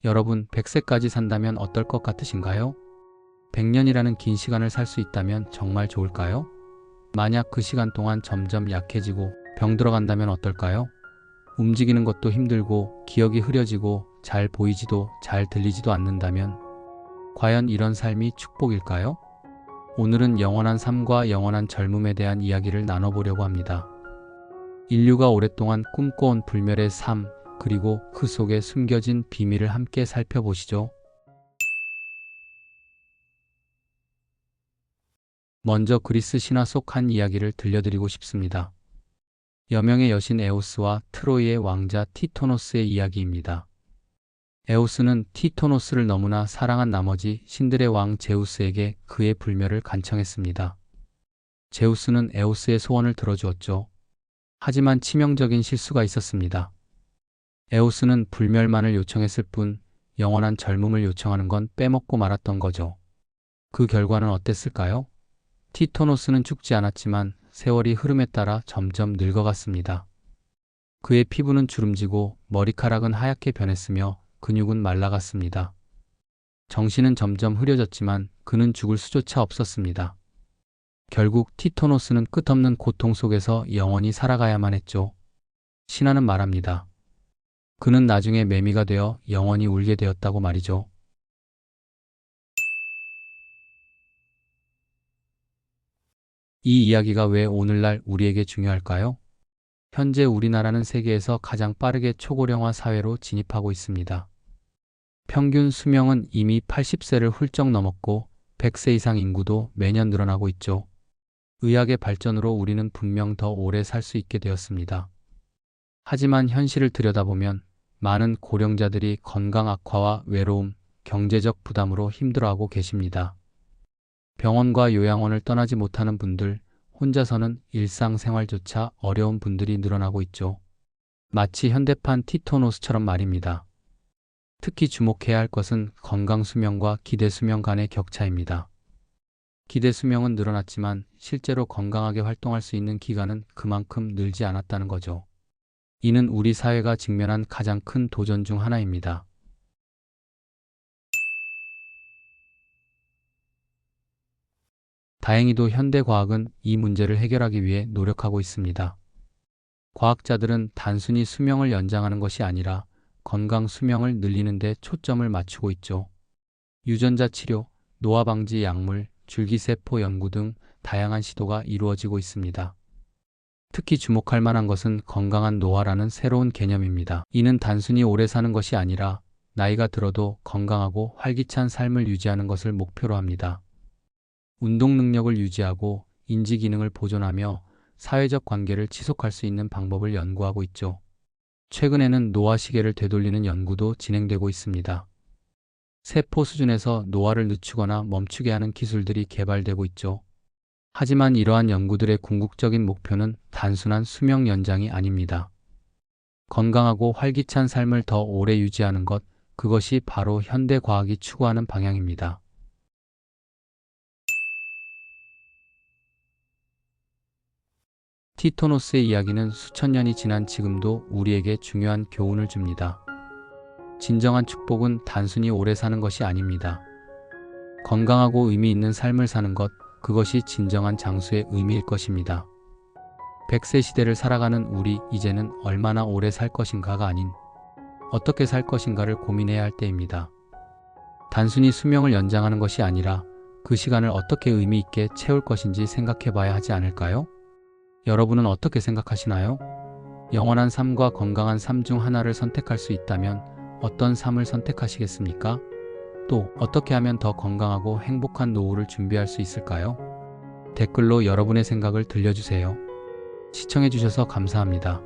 여러분, 100세까지 산다면 어떨 것 같으신가요? 100년이라는 긴 시간을 살 수 있다면 정말 좋을까요? 만약 그 시간 동안 점점 약해지고 병들어간다면 어떨까요? 움직이는 것도 힘들고 기억이 흐려지고 잘 보이지도 잘 들리지도 않는다면 과연 이런 삶이 축복일까요? 오늘은 영원한 삶과 영원한 젊음에 대한 이야기를 나눠보려고 합니다. 인류가 오랫동안 꿈꿔온 불멸의 삶, 그리고 그 속에 숨겨진 비밀을 함께 살펴보시죠. 먼저 그리스 신화 속 한 이야기를 들려드리고 싶습니다. 여명의 여신 에오스와 트로이의 왕자 티토노스의 이야기입니다. 에오스는 티토노스를 너무나 사랑한 나머지 신들의 왕 제우스에게 그의 불멸을 간청했습니다. 제우스는 에오스의 소원을 들어주었죠. 하지만 치명적인 실수가 있었습니다. 에오스는 불멸만을 요청했을 뿐 영원한 젊음을 요청하는 건 빼먹고 말았던 거죠. 그 결과는 어땠을까요? 티토노스는 죽지 않았지만 세월이 흐름에 따라 점점 늙어갔습니다. 그의 피부는 주름지고 머리카락은 하얗게 변했으며 근육은 말라갔습니다. 정신은 점점 흐려졌지만 그는 죽을 수조차 없었습니다. 결국 티토노스는 끝없는 고통 속에서 영원히 살아가야만 했죠. 신화는 말합니다. 그는 나중에 매미가 되어 영원히 울게 되었다고 말이죠. 이 이야기가 왜 오늘날 우리에게 중요할까요? 현재 우리나라는 세계에서 가장 빠르게 초고령화 사회로 진입하고 있습니다. 평균 수명은 이미 80세를 훌쩍 넘었고 100세 이상 인구도 매년 늘어나고 있죠. 의학의 발전으로 우리는 분명 더 오래 살 수 있게 되었습니다. 하지만 현실을 들여다보면 많은 고령자들이 건강 악화와 외로움, 경제적 부담으로 힘들어하고 계십니다. 병원과 요양원을 떠나지 못하는 분들, 혼자서는 일상생활조차 어려운 분들이 늘어나고 있죠. 마치 현대판 티토노스처럼 말입니다. 특히 주목해야 할 것은 건강 수명과 기대 수명 간의 격차입니다. 기대 수명은 늘어났지만 실제로 건강하게 활동할 수 있는 기간은 그만큼 늘지 않았다는 거죠. 이는 우리 사회가 직면한 가장 큰 도전 중 하나입니다. 다행히도 현대 과학은 이 문제를 해결하기 위해 노력하고 있습니다. 과학자들은 단순히 수명을 연장하는 것이 아니라 건강 수명을 늘리는 데 초점을 맞추고 있죠. 유전자 치료, 노화 방지 약물, 줄기세포 연구 등 다양한 시도가 이루어지고 있습니다. 특히 주목할 만한 것은 건강한 노화라는 새로운 개념입니다. 이는 단순히 오래 사는 것이 아니라 나이가 들어도 건강하고 활기찬 삶을 유지하는 것을 목표로 합니다. 운동 능력을 유지하고 인지 기능을 보존하며 사회적 관계를 지속할 수 있는 방법을 연구하고 있죠. 최근에는 노화 시계를 되돌리는 연구도 진행되고 있습니다. 세포 수준에서 노화를 늦추거나 멈추게 하는 기술들이 개발되고 있죠. 하지만 이러한 연구들의 궁극적인 목표는 단순한 수명 연장이 아닙니다. 건강하고 활기찬 삶을 더 오래 유지하는 것, 그것이 바로 현대 과학이 추구하는 방향입니다. 티토노스의 이야기는 수천 년이 지난 지금도 우리에게 중요한 교훈을 줍니다. 진정한 축복은 단순히 오래 사는 것이 아닙니다. 건강하고 의미 있는 삶을 사는 것, 그것이 진정한 장수의 의미일 것입니다. 100세 시대를 살아가는 우리, 이제는 얼마나 오래 살 것인가가 아닌 어떻게 살 것인가를 고민해야 할 때입니다. 단순히 수명을 연장하는 것이 아니라 그 시간을 어떻게 의미 있게 채울 것인지 생각해 봐야 하지 않을까요? 여러분은 어떻게 생각하시나요? 영원한 삶과 건강한 삶 중 하나를 선택할 수 있다면 어떤 삶을 선택하시겠습니까? 또 어떻게 하면 더 건강하고 행복한 노후를 준비할 수 있을까요? 댓글로 여러분의 생각을 들려주세요. 시청해주셔서 감사합니다.